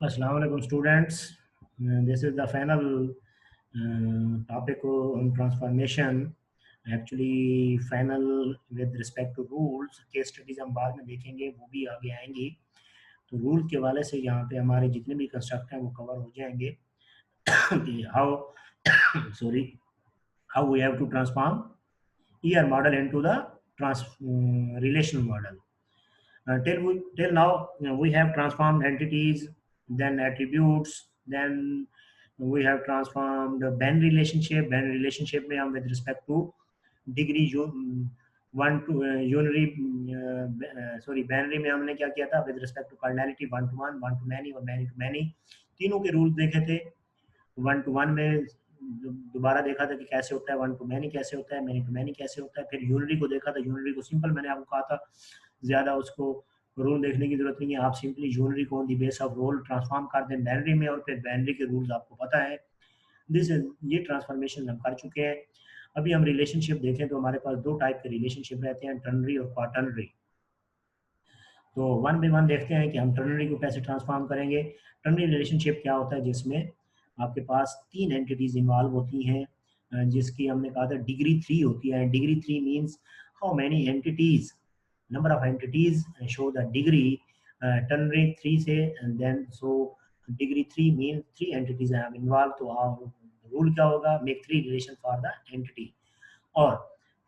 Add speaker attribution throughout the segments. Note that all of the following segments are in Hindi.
Speaker 1: Assalamu alaikum students. This is the final topic on transformation. Actually final with respect to rules, case studies हम बाद में देखेंगे, वो भी आगे आएंगी. तो रूल के वाले से यहाँ पे हमारे जितने भी कंस्ट्रक्ट हैं वो कवर हो जाएंगे कि how we have to transform ER model into the relational model. Till now we have transformed entities, then attributes, then we have transformed Venn relationship. Venn relationship में हम with respect to degree one to unary binary में हमने क्या किया था with respect to cardinality 1 to 1, 1 to many और many to many. तीनों के रूल देखे थे. 1 to 1 में दोबारा देखा था कि कैसे होता है, 1 to many कैसे होता है, many to many कैसे होता है. फिर यूनरी को देखा था. यूनरी को सिंपल मैंने आपको कहा था, ज़्यादा उसको रूल देखने की जरूरत नहीं है. आप सिंपली यूनरी को on the base of role transform कर दें बाइनरी में, और फिर बाइनरी के रूल्स आपको पता है. ये ट्रांसफॉर्मेशन हम कर चुके हैं. अभी हम रिलेशनशिप देखें तो हमारे पास दो टाइप के रिलेशनशिप रहते हैं, टर्नरी और क्वाटर्नरी. तो वन बाय वन देखते हैं कि हम टर्नरी को कैसे ट्रांसफॉर्म करेंगे. टर्नरी रिलेशनशिप क्या होता है, जिसमें आपके पास तीन एंटिटीज इन्वॉल्व होती हैं, जिसकी हमने कहा था डिग्री 3 होती है. Degree 3 means how many entities, number of entities show the degree. Ternary 3 से and then so degree 3 means 3 entities are involved. तो रूल क्या होगा, make 3 relation for the entity. और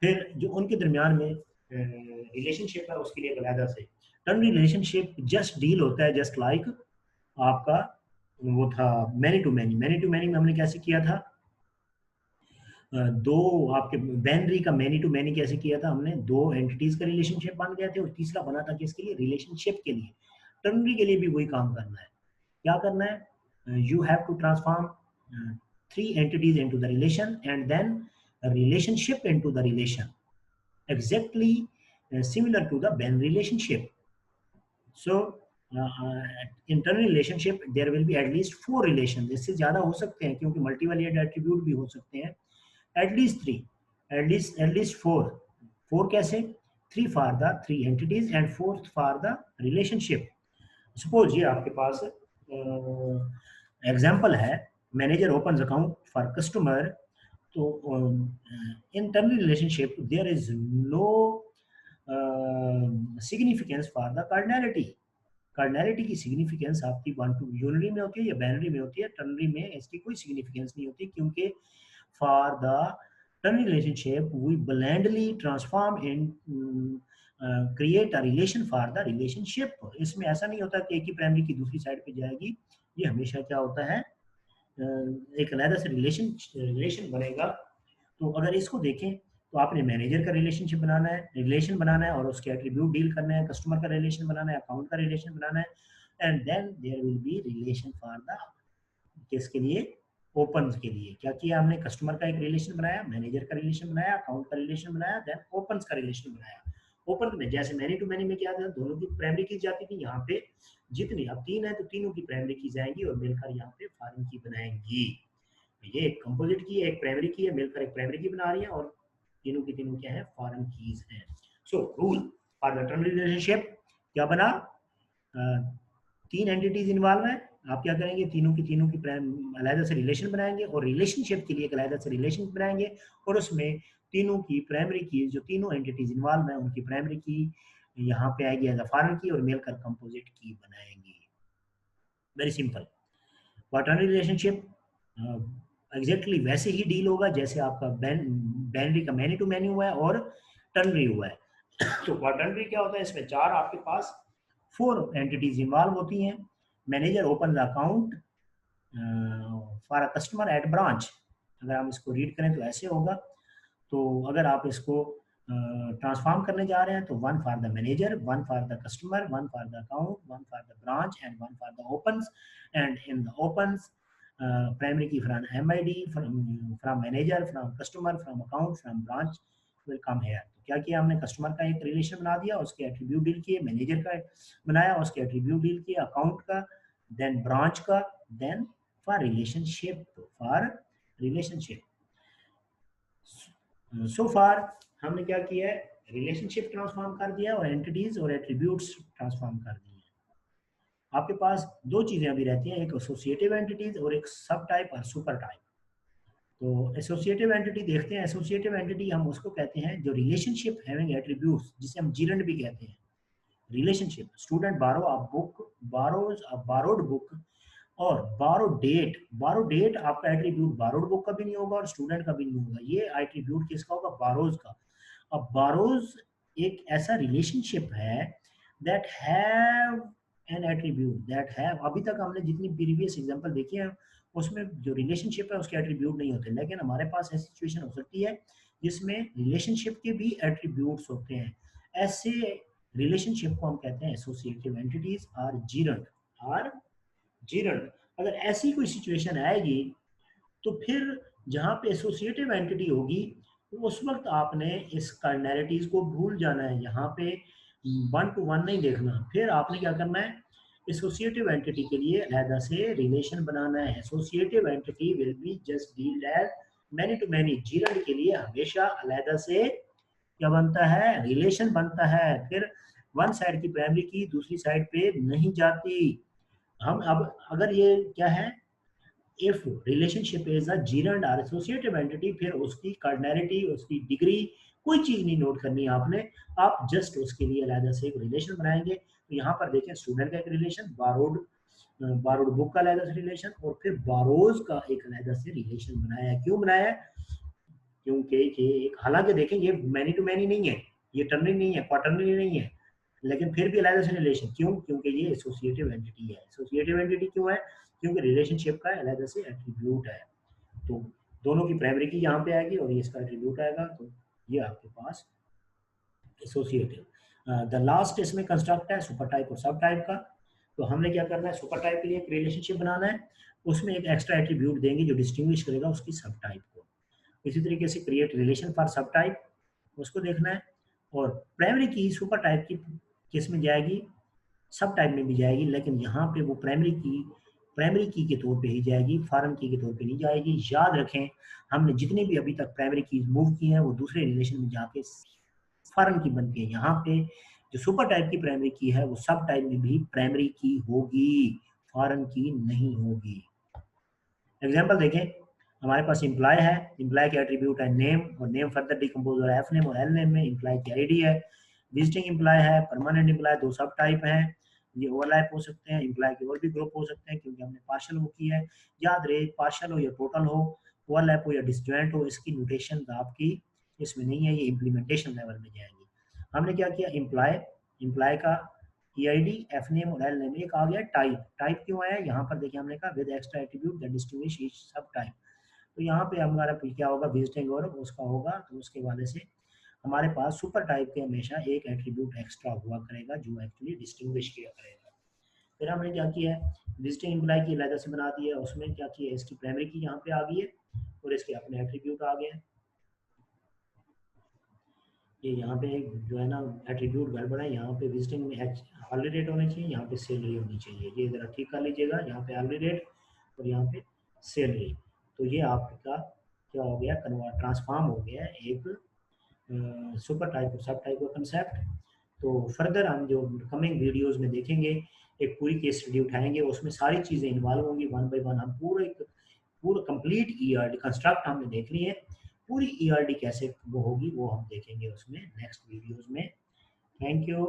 Speaker 1: फिर जो उनके दरमियान में रिलेशनशिप है उसके लिए अलग से टर्नरी रिलेशनशिप जस्ट डील होता है जस्ट लाइक आपका वो था many to many. Many to many में हमने कैसे किया था, दो आपके बाइनरी का मैनी टू मैनी कैसे किया था हमने, दो एंटिटीज का रिलेशनशिप बन गए थे और तीसरा बना था किसके लिए, रिलेशनशिप के लिए. टर्नरी के लिए भी वही काम करना है. क्या करना है, you have to transform 3 entities into the relation and then relationship into the relation, exactly similar to the Venn relationship. So in ternary relationship there will be at least 4 relations. इससे ज्यादा हो सकते हैं क्योंकि मल्टीवैलिएट एट्रीब्यूट भी हो सकते हैं. At least 3, at least 4. 4 कैसे, 3 for the 3 entities and 4th for the relationship. Suppose ये आपके पास एग्जाम्पल है, manager opens account for customer. तो in ternary relationship there is no significance for the cardinality. Cardinality की सिग्निफिकेंस आपकी 1 to यूनरी में होती है या बाइनरी में होती है. टर्नरी में इसकी कोई सिग्निफिकेंस नहीं होती क्योंकि for the ternary relationship we blandly transform in create a relation for the relationship. इसमें ऐसा नहीं होता कि एक ही प्राइमरी की दूसरी साइड पे जाएगी. ये हमेशा क्या होता है, एक अलग से रिलेशन बनेगा. तो अगर इसको देखें तो आपने मैनेजर का रिलेशनशिप बनाना है और उसके एट्रीब्यूट डील करना है, कस्टमर का रिलेशन बनाना है, अकाउंट का रिलेशन बनाना है, and then there will be relation for the किसके लिए, ओपन के लिए. क्या किया हमने, कस्टमर का एक रिलेशन बनाया, मैनेजर का रिलेशन बनाया, अकाउंट का रिलेशन बनाया, देन ओपन का रिलेशन बनाया. ओपन में जैसे मैनी टू मैनी में क्या था, दोनों की प्राइमरी की जाती थी. यहाँ पे जितनी अब 3 है तो तीनों की प्राइमरी की जाएंगी और मिलकर यहाँ पे फॉरेन की बनाएंगी. ये एक कंपोजिट की है, एक प्राइमरी की है, मिलकर एक प्राइमरी की बना रही है और तीनों की तीनों क्या है, फॉरेन कीज हैं. So rule for the ternary relationship क्या बना, 3 एंटिटीज इन्वॉल्व है. आप क्या करेंगे, तीनों की अलग से रिलेशन बनाएंगे और रिलेशनशिप के लिए एक अलग से रिलेशन बनाएंगे और उसमें तीनों की प्राइमरी की, जो तीनों एंटिटीज इन्वॉल्व है उनकी प्राइमरी की यहाँ पे आएगी एज अ फॉरेन की और मिलकर कंपोजिट की बनाएंगी. Very simple. Quaternary relationship exactly वैसे ही डील होगा जैसे आपका बाइनरी का मैनी टू मैनी हुआ है और टर्नरी हुआ है. तो क्वाटर्नरी क्या होता है, इसमें 4 आपके पास 4 एंटिटीज इन्वॉल्व होती हैं. Manager open the account for a customer at branch. अगर हम इसको रीड करें तो ऐसे होगा. तो अगर आप इसको ट्रांसफॉर्म करने जा रहे हैं तो 1 for the manager, 1 for the customer, 1 for the account, 1 for the branch and 1 for the opens. And in the opens primary key from MID, from manager, from customer, from account, from branch will come here. तो क्या किया हमने, कस्टमर का एक रिलेशन बना दिया, उसके एट्रीब्यूट डील किए, मैनेजर का बनाया, उसके एट्रीब्यूट डील किए, अकाउंट का, देन ब्रांच का, देन फॉर रिलेशनशिप. सो फार हमने क्या किया है, रिलेशनशिप ट्रांसफॉर्म कर दिया और एंटिटीज और एट्रीब्यूट्स ट्रांसफॉर्म कर दिए. आपके पास दो चीजें अभी रहती हैं, एक एसोसिएटिव एंटिटीज और एक सब टाइप और सुपर टाइप। तो एसोसिएटिव एंटिटी देखते हैं। एसोसिएटिव एंटिटी हम उसको कहते हैं जो रिलेशनशिप हैविंग एट्रीब्यूट्स, जिसे हम जीरंड भी कहते हैं। रिलेशनशिप, स्टूडेंट बारो a book, borrows a borrowed book, और बारो डेट आपका एट्रीब्यूट बारोड बुक का भी नहीं होगा और स्टूडेंट का भी नहीं होगा, ये एट्रीब्यूट किसका होगा, बारोज का। अब बारोज एक ऐसा रिलेशनशिप है that have an attribute, that have, अभी तक हमने जितनी प्रीवियस एग्जांपल देखी है उसमें जो रिलेशनशिप है उसके एट्रीब्यूट नहीं होते, लेकिन हमारे पास ऐसी सिचुएशन हो सकती है जिसमें रिलेशनशिप के भी एट्रीब्यूट्स होते हैं। ऐसे रिलेशनशिप को हम कहते हैं associative entities or gerund, or gerund. अगर ऐसी कोई सिचुएशन आएगी तो फिर जहां पे एसोसिएटिव एंटिटी होगी तो उस वक्त आपने इस कार्डिनैलिटीज को भूल जाना है, यहाँ पे 1 to 1 नहीं देखना। फिर आपने क्या करना है, एसोसिएटिव एंटिटी के लिए अलहदा से रिलेशन बनाना है। Associative entity will be just dealed as many to many. Gerund के लिए हमेशा अलहदा से क्या बनता है, रिलेशन बनता है। फिर वन साइड की प्राइमरी की दूसरी साइड पे नहीं जाती। हम अब अगर ये क्या है, if relationship is a gerund और एसोसिएटिव एंटिटी, फिर उसकी कार्डिनैलिटी, उसकी डिग्री, कोई चीज नहीं नोट करनी आपने, आप जस्ट उसके लिए अलग से एक रिलेशन बनाएंगे। तो यहाँ पर देखें, स्टूडेंट का एक रिलेशन, बारोड बुक का अलग से रिलेशन, और फिर बारोज का एक अलग से रिलेशन बनाया है। क्यों बनाया है, क्योंकि ये एक, हालांकि देखें ये मैनी टू मैनी नहीं है, ये टर्नरी नहीं है, क्वार्टरनरी नहीं है, लेकिन फिर भी अलग से रिलेशन। क्यों, क्योंकि ये एसोसिएटिव एंटिटी है। एसोसिएटिव एंटिटी क्यों है, क्योंकि रिलेशनशिप का अलग से एट्रीब्यूट है। तो दोनों की प्राइमरी की यहाँ पे आएगी और ये इसका एट्रीब्यूट आएगा, तो ये आपके पास एसोसिएटिव। द लास्ट इसमें कंस्ट्रक्ट है सुपर टाइप और सब टाइप का। तो हमने क्या करना है, सुपर टाइप के लिए एक रिलेशनशिप बनाना है, उसमें एक एक्स्ट्रा एट्रीब्यूट देंगे जो डिस्टिंग्विश करेगा उसकी सब टाइप को। इसी तरीके से क्रिएट रिलेशन फॉर सब टाइप, उसको देखना है। और प्राइमरी की सुपर टाइप की किस में जाएगी, सब टाइप में भी जाएगी, लेकिन यहाँ पे वो प्राइमरी की के तौर पे ही जाएगी, फॉरेन की के तौर पे नहीं जाएगी। याद रखें, हमने जितने भी अभी तक प्राइमरी की मूव की हैं वो दूसरे रिलेशन में जाके फॉरेन की बनती है। यहाँ पे जो सुपर टाइप की प्राइमरी की है वो सब टाइप में भी प्राइमरी की होगी, फॉरेन की नहीं होगी। एग्जाम्पल देखें, हमारे पास इम्प्लाई है, इम्प्लाई के एट्रीब्यूट है नेम, और नेम फर्दर डिकम्पोज हो रहा है एफ नेम और एल नेम में। इम्प्लाई की आईडी है, विजिटिंग इम्प्लाई है, परमानेंट इम्प्लाई, दो सब टाइप हैं, ये ओवरलैप हो सकते हैं। इम्प्लाई के और भी ग्रुप हो सकते हैं क्योंकि हमने पार्शियल वो की है। याद रहे, पार्शियल हो या टोटल हो, ओवरलैप हो या डिसजॉइंट हो, इसकी नोटेशन आपकी इसमें नहीं है, ये इम्प्लीमेंटेशन लेवल में जाएंगी। हमने क्या किया, इम्प्लाई, इम्प्लाई का ईआईडी, एफ नेम और एल नेम। एक आ गया टाइप, टाइप क्यों आया यहाँ पर देखिए, हमने कहा with extra attribute that distinguish each सब टाइप। तो यहाँ पे हमारा क्या होगा, विजिटिंग और उसका होगा, तो उसके वाले से हमारे पास सुपर टाइप के हमेशा एक एट्रीब्यूट एक्स्ट्रा हुआ करेगा जो एक्चुअली डिस्टिंग्विश किया करेगा। फिर हमने क्या किया है, विजिटिंग इम्प्लाई की अलग से बना दी है, उसमें क्या किया है, इसकी प्राइमरी की यहाँ पे आ गई है और इसके अपने एट्रीब्यूट आ गए हैं। ये यहाँ पे जो है ना एट्रीब्यूट गड़बड़ है, यहाँ पे विजिटिंग में हार्ली रेट होनी चाहिए, यहाँ पे सैलरी होनी चाहिए। ये ज़रा ठीक कर लीजिएगा, यहाँ पे हार्ली रेट और यहाँ पे सैलरी। तो ये आपका क्या हो गया, कन्वर्ट ट्रांसफॉर्म हो गया एक सुपर टाइप और सब टाइप का कंसेप्ट। तो फर्दर हम जो कमिंग वीडियोस में देखेंगे, एक पूरी केस स्टडी उठाएंगे, उसमें सारी चीज़ें इन्वॉल्व होंगी, 1 by 1 हम पूरा कंप्लीट ईआरडी कंस्ट्रक्ट हमने देख ली है। पूरी ईआरडी कैसे वो होगी वो हम देखेंगे उसमें नेक्स्ट वीडियोस में। Thank you.